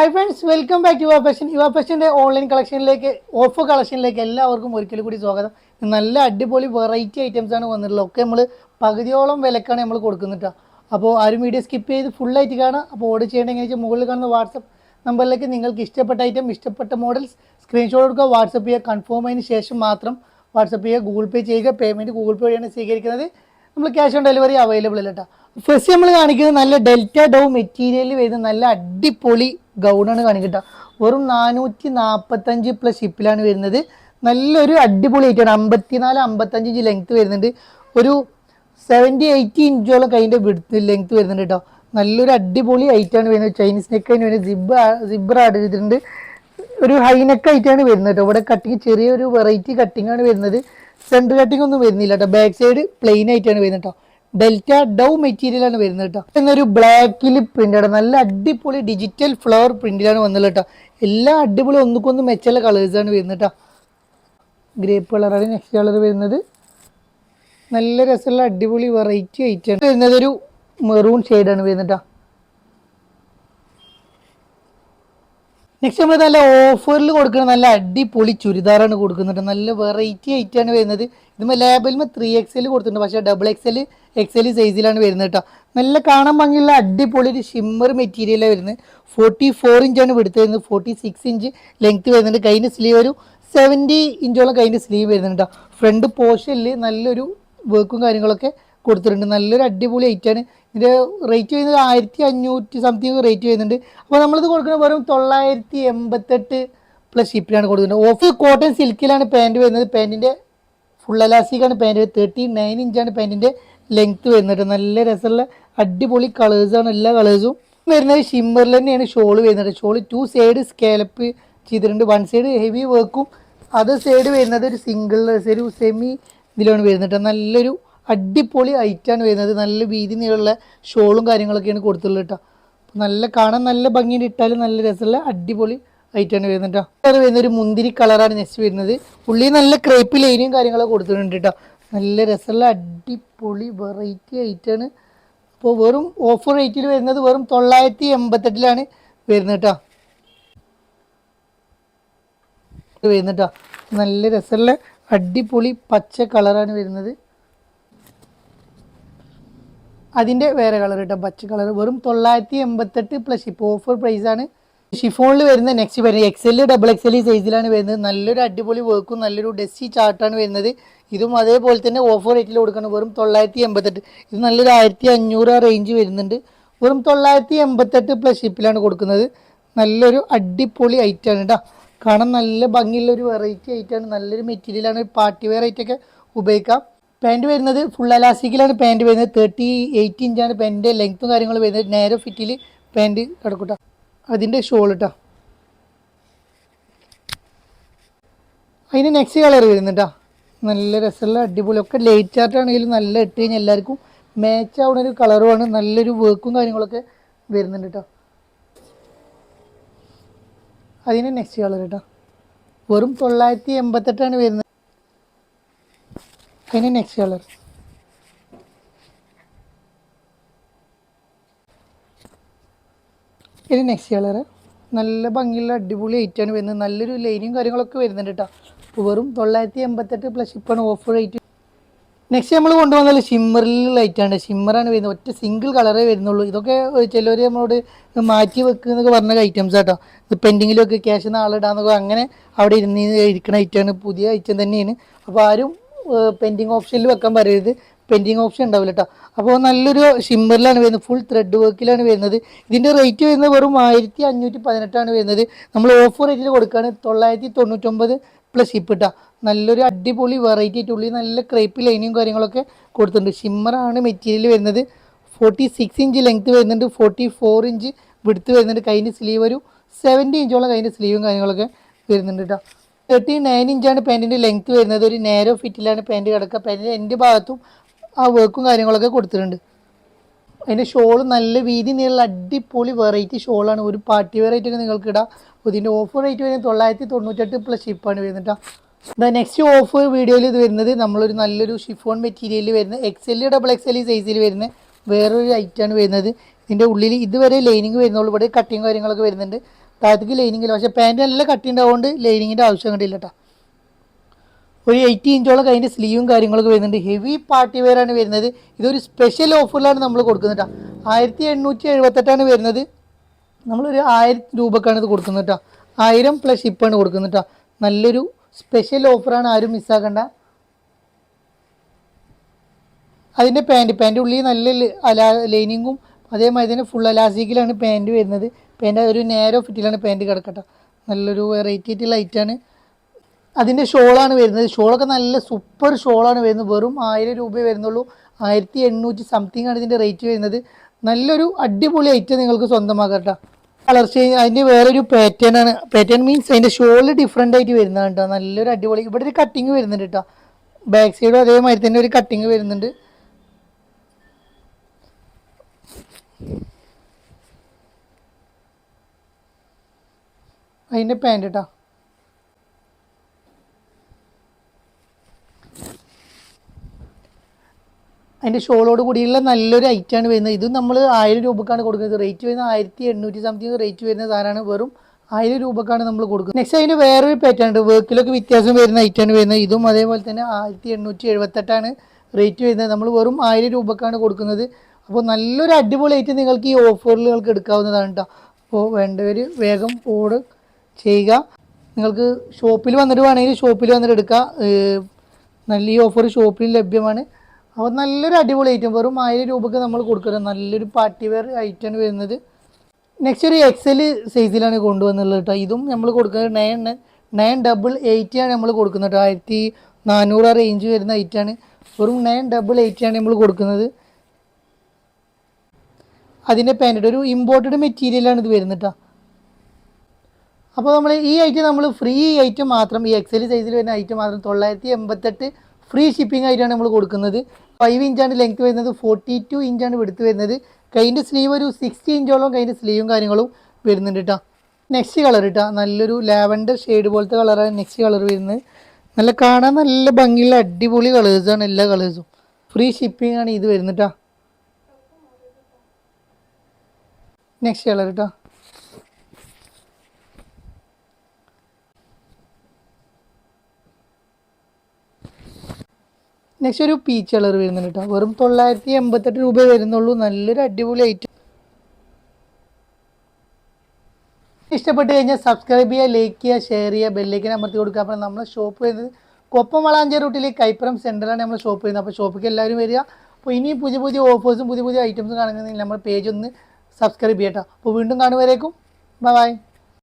Hi friends, welcome back to your ഫാഷൻ്റെ online കളക്ഷനിലേക്ക്, offer കളക്ഷനിലേക്ക് എല്ലാവർക്കും ഒരിക്കലും കൂടി സ്വാഗതം. നല്ല അടിപൊളി വെറൈറ്റി ഐറ്റംസ് ആണ് വന്നിട്ടുള്ളത്. ഒക്കെ നമ്മൾ പകുതിയോളം വിലക്കാണ് നമ്മൾ കൊടുക്കുന്നുണ്ട്. അപ്പോൾ ആരും വീഡിയോ സ്കിപ്പ് ചെയ്ത് ഫുള്ളായിട്ട് കാണാം. അപ്പോൾ ഓർഡർ ചെയ്യേണ്ടത് എങ്ങനെയാ വെച്ചാൽ മുകളിൽ കാണുന്ന വാട്സപ്പ് നമ്പറിലേക്ക് നിങ്ങൾക്ക് ഇഷ്ടപ്പെട്ട ഐറ്റം, ഇഷ്ടപ്പെട്ട മോഡൽസ് സ്ക്രീൻഷോട്ട് എടുക്കുക, വാട്സപ്പ് ചെയ്യുക. കൺഫേം അതിന് ശേഷം മാത്രം വാട്സപ്പ് ചെയ്യുക. ഗൂഗിൾ പേ ചെയ്യുക. പേയ്മെൻറ്റ് ഗൂഗിൾ പേ വഴിയാണ് സ്വീകരിക്കുന്നത്. നമ്മൾ ക്യാഷ് ഓൺ ഡെലിവറി അവൈലബിൾ അല്ല കേട്ടോ. ഫസ്റ്റ് നമ്മൾ കാണിക്കുന്നത് നല്ല ഡെൽറ്റ ഡൗ മെറ്റീരിയലിൽ വരുന്ന നല്ല അടിപൊളി ഗൗണാണ് കാണിക്കട്ടോ. വെറും 445 പ്ലസ് ഷിപ്പിലാണ് വരുന്നത്. നല്ലൊരു അടിപൊളി ഐറ്റാണ്. 54-55 ഇഞ്ച് ലെങ്ത്ത് വരുന്നുണ്ട്. ഒരു 70-80 ഇഞ്ചോളം കൈൻ്റെ വിഡ്ത്ത് ലെങ്ത്ത് വരുന്നുണ്ട് കേട്ടോ. നല്ലൊരു അടിപൊളി ഐറ്റാണ് വരുന്നത്. ചൈനീസ് നെക്കാണ് വരുന്നത്. സിബ്ബർ ആഡ് ചെയ്തിട്ടുണ്ട്. ഒരു ഹൈനെക്ക് ആയിട്ടാണ് വരുന്നത് കേട്ടോ. ഇവിടെ കട്ടിങ് ചെറിയൊരു വെറൈറ്റി കട്ടിംഗ് ആണ് വരുന്നത്. സെൻറ്റർ കട്ടിംഗ് ഒന്നും വരുന്നില്ല കേട്ടോ. ബാക്ക് സൈഡ് പ്ലെയിൻ ആയിട്ടാണ് വരുന്നത് കേട്ടോ. ഡെൽറ്റ ഡൗ മെറ്റീരിയൽ ആണ് വരുന്നത് കേട്ടോ. എന്നൊരു ബ്ലാക്കിൽ പ്രിന്റാണ്. നല്ല അടിപൊളി ഡിജിറ്റൽ ഫ്ലവർ പ്രിന്റിലാണ് വന്നത് കേട്ടോ. എല്ലാ അടിപൊളി ഒന്നുകൊന്നും മെച്ചുള്ള കളേഴ്സാണ് വരുന്നത് കേട്ടോ. ഗ്രേപ്പ് കളറാണ് നെക്സ്റ്റ് കളർ വരുന്നത്. നല്ല രസമുള്ള അടിപൊളി വെറൈറ്റി ഐറ്റാണ് വരുന്നത്. ഒരു മെറൂൺ ഷെയ്ഡാണ് വരുന്നത് കേട്ടോ. നെക്സ്റ്റ് നമ്മൾ നല്ല ഓഫറിൽ കൊടുക്കുന്ന നല്ല അടിപൊളി ചുരിദാറാണ് കൊടുക്കുന്നുണ്ട്. നല്ല വെറൈറ്റി ആയിട്ടാണ് വരുന്നത്. ഇതുമ്പോൾ ലേബലിൽ 3XL കൊടുത്തിട്ടുണ്ട്, പക്ഷേ XL സൈസിലാണ് വരുന്നത് കേട്ടോ. നല്ല കാണാൻ ഭംഗിയുള്ള അടിപൊളി ഒരു ഷിമ്മർ മെറ്റീരിയലാണ് വരുന്നത്. 44 ഇഞ്ചാണ് വിടുത്ത് വരുന്നത്. 46 ഇഞ്ച് ലെങ്ത്ത് വരുന്നുണ്ട്. കൈൻ്റെ സ്ലീവ് ഒരു 70 ഇഞ്ചോളം കൈൻ്റെ സ്ലീവ് വരുന്നുണ്ട് കേട്ടോ. ഫ്രണ്ട് പോർഷനിൽ നല്ലൊരു വർക്കും കാര്യങ്ങളൊക്കെ കൊടുത്തിട്ടുണ്ട്. നല്ലൊരു അടിപൊളി ഐറ്റാണ്. ഇതിൻ്റെ റേറ്റ് വരുന്നത് 1500 സംതിങ് റേറ്റ് വരുന്നുണ്ട്. അപ്പോൾ നമ്മളിത് കൊടുക്കുന്നത് വെറും 988 പ്ലസ് ഷിപ്പിലാണ് കൊടുക്കുന്നത്. ഓഫ് കോട്ടൺ സിൽക്കിലാണ് പാൻറ് വരുന്നത്. പാൻറ്റിൻ്റെ ഫുൾ എലാസ്റ്റിക്കാണ് പാൻറ്. 39 ഇഞ്ചാണ് പാൻറ്റിൻ്റെ ലെങ്ത്ത് വരുന്നത്. നല്ല രസമുള്ള അടിപൊളി കളേഴ്സാണ്. എല്ലാ കളേഴ്സും വരുന്നത് ഷിമ്മറിൽ തന്നെയാണ് ഷോള് വരുന്നത്. ഷോള് 2 സൈഡ് സ്കാലപ്പ് ചെയ്തിട്ടുണ്ട്. 1 സൈഡ് ഹെവി വർക്കും അതർ സൈഡ് വരുന്നത് ഒരു സിംഗിൾ ഒരു സെമി ഇതിലാണ് വരുന്നത്. നല്ലൊരു അടിപൊളി ഐറ്റാണ് വരുന്നത്. നല്ല വീതി നീളമുള്ള ഷോളും കാര്യങ്ങളൊക്കെയാണ് കൊടുത്തുള്ളത് കേട്ടോ. നല്ല കാണാൻ നല്ല ഭംഗിയിൽ ഇട്ടാലും നല്ല രസമുള്ള അടിപൊളി ഐറ്റാണ് വരുന്നത് കേട്ടോ. കളർ വരുന്ന ഒരു മുന്തിരി കളറാണ് നെക്സ്റ്റ് വരുന്നത്. ഉള്ളി നല്ല ക്രേപ്പ് ലൈനും കാര്യങ്ങളൊക്കെ കൊടുത്തിട്ടുണ്ട് കേട്ടോ. നല്ല രസമുള്ള അടിപൊളി വെറൈറ്റി ഐറ്റാണ്. അപ്പോൾ വെറും ഓഫർ റേറ്റിൽ വരുന്നത് വെറും 988 വരുന്നത് കേട്ടോ. വരുന്നത് കേട്ടോ. നല്ല രസമുള്ള അടിപൊളി പച്ച കളറാണ് വരുന്നത്. അതിൻ്റെ വേറെ കളർ കേട്ടോ, പച്ച കളർ. വെറും 988 പ്ലസ് ഇപ്പോൾ ഓഫർ പ്രൈസാണ്. ഷിഫോണിൽ വരുന്ന നെക്സ്റ്റ് വരുന്നത് XL XXL സൈസിലാണ് വരുന്നത്. നല്ലൊരു അടിപൊളി വർക്കും നല്ലൊരു ഡെസ്സി ചാർട്ടാണ് വരുന്നത്. ഇതും അതേപോലെ തന്നെ ഓഫർ റേറ്റിൽ കൊടുക്കണം. വെറും 988. ഇത് നല്ലൊരു 1500 റേഞ്ച് വരുന്നുണ്ട്. വെറും 988 പ്ലസ് ഷിപ്പിലാണ് കൊടുക്കുന്നത്. നല്ലൊരു അടിപൊളി ഐറ്റാണ് കേട്ടോ. കാണാൻ നല്ല ഭംഗിയുള്ള ഒരു വെറൈറ്റി ഐറ്റാണ്. നല്ലൊരു മെറ്റീരിയലാണ്. പാർട്ടി വെയർ ആയിട്ടൊക്കെ ഉപയോഗിക്കാം. പാൻറ് വരുന്നത് ഫുൾ എലാസ്റ്റിക്കിലാണ് പാൻറ് വരുന്നത്. 38 ഇഞ്ചാണ് പാൻറ്റിൻ്റെ ലെങ്ത്തും കാര്യങ്ങളും വരുന്നത്. നേരെ ഫിറ്റിൽ പാൻറ് കിടക്കൂട്ടോ. അതിൻ്റെ ഷോൾ കേട്ടോ. അതിന് നെക്സ്റ്റ് കളർ വരുന്നുട്ടോ. നല്ല രസമുള്ള അടിപൊളി ഒക്കെ ലൈറ്റ് ചാർട്ട് ആണെങ്കിലും നല്ല ഇട്ട് കഴിഞ്ഞാൽ എല്ലാവർക്കും മാച്ച് ആവുന്ന ഒരു കളറുമാണ്. നല്ലൊരു വർക്കും കാര്യങ്ങളൊക്കെ വരുന്നുണ്ട് കേട്ടോ. അതിന് നെക്സ്റ്റ് കളർ കേട്ടോ. വെറും 988 വരുന്നത്. അതിന് നെക്സ്റ്റ് കളർ. ഇത് നെക്സ്റ്റ് കളർ. നല്ല ഭംഗിയുള്ള അടിപൊളി ഐറ്റാണ് വരുന്നത്. നല്ലൊരു ലൈനും കാര്യങ്ങളൊക്കെ വരുന്നുണ്ട് കേട്ടോ. അപ്പോൾ വെറും 988 പ്ലസ് ഇപ്പാണ് ഓഫർ റേറ്റ്. നെക്സ്റ്റ് നമ്മൾ കൊണ്ടുവന്നാൽ ഷിമ്മറിലുള്ള ഐറ്റാണ്. ഷിമ്മറാണ് വരുന്നത്. ഒറ്റ സിംഗിൾ കളറേ വരുന്നുള്ളൂ. ഇതൊക്കെ ചിലവർ നമ്മളോട് മാറ്റി വെക്കുന്നൊക്കെ പറഞ്ഞ ഐറ്റംസ് കേട്ടോ. ഇത് പെൻഡിങ്ങിലൊക്കെ ക്യാഷ് നാളിടാന്നൊക്കെ അങ്ങനെ അവിടെ ഇരിക്കുന്ന ഐറ്റാണ്. പുതിയ ഐറ്റം തന്നെയാണ്. അപ്പോൾ ആരും പെൻഡിങ് ഓപ്ഷനിൽ വെക്കാൻ പറയരുത്. പെൻഡിങ് ഓപ്ഷൻ ഉണ്ടാവില്ല കേട്ടോ. അപ്പോൾ നല്ലൊരു ഷിമ്മറിലാണ് വരുന്നത്. ഫുൾ ത്രെഡ് വർക്കിലാണ് വരുന്നത്. ഇതിൻ്റെ റേറ്റ് വരുന്നത് വെറും 1518 വരുന്നത്. നമ്മൾ ഓഫർ റേറ്റിൽ കൊടുക്കുകയാണ് 999 പ്ലസ് ഷിപ്പ് കേട്ടോ. നല്ലൊരു അടിപൊളി വെറൈറ്റി ആയിട്ട് ഉള്ളിൽ നല്ല ക്രേപ്പ് ലൈനും കാര്യങ്ങളൊക്കെ കൊടുത്തിട്ടുണ്ട്. ഷിമ്മറാണ് മെറ്റീരിയൽ വരുന്നത്. 46 ഇഞ്ച് ലെങ്ത്ത് വരുന്നുണ്ട്. 44 ഇഞ്ച് വിടുത്ത് വരുന്നുണ്ട്. കൈൻ്റെ സ്ലീവ് ഒരു 70 ഇഞ്ചോളം കൈൻ്റെ സ്ലീവും കാര്യങ്ങളൊക്കെ വരുന്നുണ്ട് കേട്ടോ. 39 ഇഞ്ചാണ് പാൻറ്റിൻ്റെ ലെങ്ത്ത് വരുന്നത്. ഒരു നേരോ ഫിറ്റിലാണ് പാൻറ്റ് കിടക്കുക. പാൻറ്റിൻ്റെ എൻ്റെ ഭാഗത്തും ആ വർക്കും കാര്യങ്ങളൊക്കെ കൊടുത്തിട്ടുണ്ട്. അതിൻ്റെ ഷോള് നല്ല വീതി നീളമുള്ള അടിപൊളി വെറൈറ്റി ഷോളാണ്. ഒരു പാർട്ടി വെയർ ആയിട്ടൊക്കെ നിങ്ങൾക്ക് ഇടാം. അപ്പോൾ ഇതിൻ്റെ ഓഫർ റേറ്റ് വരുന്നത് 998 പ്ലസ് ഷിപ്പാണ് വരുന്നത് കേട്ടോ. നെക്സ്റ്റ് ഓഫർ വീഡിയോയിൽ ഇത് വരുന്നത് നമ്മളൊരു നല്ലൊരു ഷിഫോൺ മെറ്റീരിയലിൽ വരുന്ന XL XXL സൈസിൽ വരുന്ന വേറൊരു ഐറ്റാണ് വരുന്നത്. ഇതിൻ്റെ ഉള്ളിൽ ഇതുവരെ ലൈനിങ് വരുന്നുള്ളൂ. ഇവിടെ കട്ടിങ് കാര്യങ്ങളൊക്കെ വരുന്നുണ്ട്. താഴത്തേക്ക് ലൈനിങ് ഇല്ല. പക്ഷേ പാൻറ്റ് നല്ല കട്ടി ഉണ്ടാവുകൊണ്ട് ലൈനിങ്ങിൻ്റെ ആവശ്യം കണ്ടില്ല കേട്ടോ. ഒരു 80 ഇഞ്ചോളം അതിൻ്റെ സ്ലീവും കാര്യങ്ങളൊക്കെ വരുന്നുണ്ട്. ഹെവി പാർട്ടി വെയർ ആണ് വരുന്നത്. ഇതൊരു സ്പെഷ്യൽ ഓഫറിലാണ് നമ്മൾ കൊടുക്കുന്നത് കേട്ടോ. 1878 വരുന്നത്. നമ്മളൊരു 1000 രൂപക്കാണ് ഇത് കൊടുക്കുന്നത് കേട്ടോ. 1000 പ്ലസ് ഷിപ്പാണ് കൊടുക്കുന്നത് കേട്ടോ. നല്ലൊരു സ്പെഷ്യൽ ഓഫറാണ്, ആരും മിസ്സാക്കണ്ട. അതിൻ്റെ പാൻറ്റ് ഉള്ളിൽ നല്ല ലൈനിങ്ങും അതേമാതിരി തന്നെ ഫുൾ അലാസ്റ്റിക്കിലാണ് പാൻറ്റ് വരുന്നത്. പാൻറ്റ് ഒരു നേരോ ഫിറ്റിലാണ് പാൻറ്റ് കിടക്കട്ടെ. നല്ലൊരു വെറൈറ്റി ആയിട്ടുള്ള ഐറ്റാണ്. അതിൻ്റെ ഷോളാണ് വരുന്നത്. ഷോളൊക്കെ നല്ല സൂപ്പർ ഷോളാണ് വരുന്നത്. വെറും 1000 രൂപ വരുന്നുള്ളൂ. 1800 സംതിങ് ആണ് ഇതിൻ്റെ റേറ്റ് വരുന്നത്. നല്ലൊരു അടിപൊളി ഐറ്റം നിങ്ങൾക്ക് സ്വന്തമാക്കാം കേട്ടോ. കളർ ചേഞ്ച് അതിൻ്റെ വേറൊരു പാറ്റേൺ ആണ്. പാറ്റേൺ മീൻസ് അതിൻ്റെ ഷോള് ഡിഫറെൻ്റ് ആയിട്ട് വരുന്നതാണ് കേട്ടോ. നല്ലൊരു അടിപൊളി. ഇവിടെ ഒരു കട്ടിങ് വരുന്നുണ്ട് കേട്ടോ. ബാക്ക് സൈഡും അതേമാതിരി തന്നെ ഒരു കട്ടിങ് വരുന്നുണ്ട്. അതിൻ്റെ പാൻറ്റ് കേട്ടോ. അതിൻ്റെ ഷോളോട് കൂടിയുള്ള നല്ലൊരു ഐറ്റാണ് വരുന്നത്. ഇത് നമ്മൾ 1000 രൂപക്കാണ് കൊടുക്കുന്നത്. റേറ്റ് വരുന്നത് 1800 സംതിങ് റേറ്റ് വരുന്ന സാധനമാണ്. വെറും 1000 രൂപക്കാണ് നമ്മൾ കൊടുക്കുന്നത്. നെക്സ്റ്റ് അതിന് വേറൊരു പാറ്റേൺ ഉണ്ട്. വർക്കിലൊക്കെ വ്യത്യാസം വരുന്ന ഐറ്റാണ് വരുന്നത്. ഇതും അതേപോലെ തന്നെ 1878 റേറ്റ് വരുന്നത്. നമ്മൾ വെറും 1000 രൂപക്കാണ് കൊടുക്കുന്നത്. അപ്പോൾ നല്ലൊരു അടിപൊളി ഐറ്റം നിങ്ങൾക്ക് ഈ ഓഫറിൽ നിങ്ങൾക്ക് എടുക്കാവുന്നതാണ് കേട്ടോ. അപ്പോൾ വേണ്ടവർ വേഗം ഓർഡർ ചെയ്യുക. നിങ്ങൾക്ക് ഷോപ്പിൽ വന്നിട്ട് വേണമെങ്കിൽ ഷോപ്പിൽ വന്നിട്ട് എടുക്കുക. നല്ല ഈ ഓഫർ ഷോപ്പിൽ ലഭ്യമാണ്. അപ്പോൾ നല്ലൊരു അടിപൊളി ഐറ്റം വെറും 1000 രൂപയ്ക്ക് നമ്മൾ കൊടുക്കുന്നത്. നല്ലൊരു പാർട്ടി വെയർ ഐറ്റമാണ് വരുന്നത്. നെക്സ്റ്റ് ഒരു XL സൈസിലാണ് കൊണ്ടുവന്നുള്ളത് കേട്ടോ. ഇതും നമ്മൾ കൊടുക്കുന്നത് 988 നമ്മൾ കൊടുക്കുന്നത് കേട്ടോ. 1400 റേഞ്ച് വരുന്ന ഐറ്റാണ്. വെറും 988 നമ്മൾ കൊടുക്കുന്നത്. അതിൻ്റെ പാൻറ്റ് ഒരു ഇമ്പോർട്ടഡ് മെറ്റീരിയലാണ് ഇത് വരുന്നത് കേട്ടോ. അപ്പോൾ നമ്മൾ ഈ ഐറ്റം നമ്മൾ ഫ്രീ ഐറ്റം മാത്രം, ഈ XL സൈസിൽ വരുന്ന ഐറ്റം മാത്രം 988 ഫ്രീ ഷിപ്പിംഗ് ആയിട്ടാണ് നമ്മൾ കൊടുക്കുന്നത്. 5 ഇഞ്ചാണ് ലെങ്ത് വരുന്നത്. 42 ഇഞ്ചാണ് വെടുത്ത് വരുന്നത്. കൈൻ്റെ സ്ലീവ് ഒരു 60 ഇഞ്ചോളം കൈൻ്റെ സ്ലീവും കാര്യങ്ങളും വരുന്നുണ്ട് കേട്ടോ. നെക്സ്റ്റ് കളർ കേട്ടോ. നല്ലൊരു ലാവൻഡർ ഷെയ്ഡ് പോലത്തെ കളറാണ് നെക്സ്റ്റ് കളർ വരുന്നത്. നല്ല കാണാൻ നല്ല ഭംഗിയുള്ള അടിപൊളി കളേഴ്സാണ് എല്ലാ കളേഴ്സും. ഫ്രീ ഷിപ്പിംഗ് ആണ് ഇത് വരുന്നത് കേട്ടോ. നെക്സ്റ്റ് കളർ കേട്ടോ. നെക്സ്റ്റ് ഒരു പീച്ച് കളർ വരുന്നുണ്ട് കേട്ടോ. വെറും 988 രൂപ വരുന്നുള്ളൂ. നല്ലൊരു അടിപൊളി ഐറ്റം. ഇഷ്ടപ്പെട്ട് കഴിഞ്ഞാൽ സബ്സ്ക്രൈബ് ചെയ്യുക, ലൈക്ക് ചെയ്യുക, ഷെയർ ചെയ്യുക, ബെല്ലൈക്കൻ അമർത്തി കൊടുക്കുക. അപ്പോൾ നമ്മുടെ ഷോപ്പ് വരുന്നത് കൊപ്പം വളാഞ്ചേരി റൂട്ടിൽ കൈപ്പുറം സെൻറ്ററിലാണ് നമ്മുടെ ഷോപ്പ് വരുന്നത്. അപ്പോൾ ഷോപ്പിലേക്ക് എല്ലാവരും വരിക. അപ്പോൾ ഇനിയും പുതിയ പുതിയ ഓഫേഴ്സും പുതിയ പുതിയ ഐറ്റംസും കാണുന്നതിൽ നമ്മുടെ പേജ് ഒന്ന് സബ്സ്ക്രൈബ് ചെയ്യട്ടോ. അപ്പോൾ വീണ്ടും കാണുവരേക്കും ബൈ.